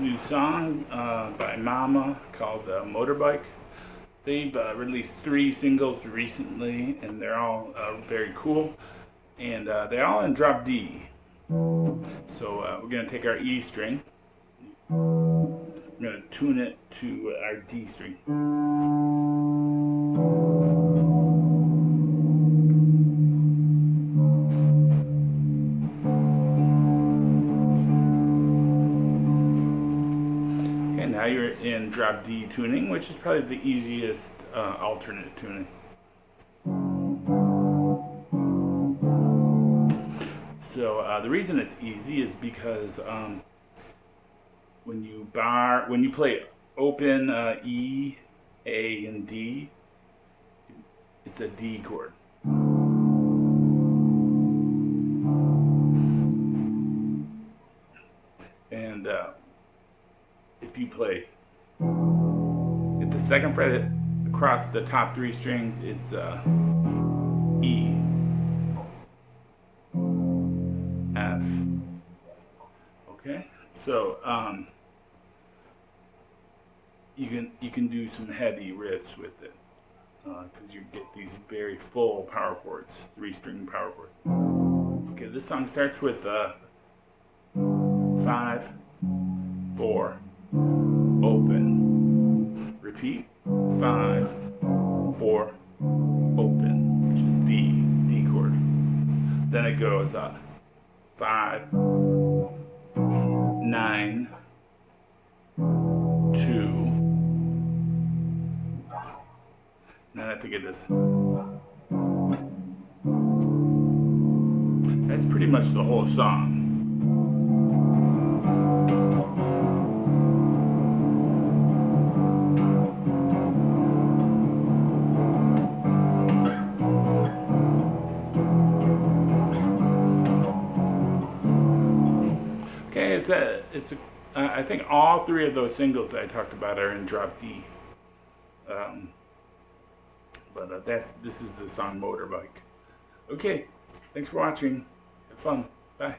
new song by Momma called Motorbike. They've released 3 singles recently, and they're all very cool. And they're all in drop D. So we're going to take our E string. We're going to tune it to our D string. Okay, now you're in drop D tuning, which is probably the easiest alternate tuning. So the reason it's easy is because when you play open E, A, and D, it's a D chord. And if you play at the second fret across the top 3 strings, it's E, F. Okay, so you can do some heavy riffs with it because you get these very full power chords, 3-string power chords. Okay, this song starts with 5, 4, open. Repeat. 5, 4, open, which is D chord. Then it goes up. 5, 9, 2. Then I think it is. That's pretty much the whole song. Okay, I think all 3 of those singles I talked about are in drop D. This is the song Motorbike. Okay, thanks for watching. Have fun. Bye.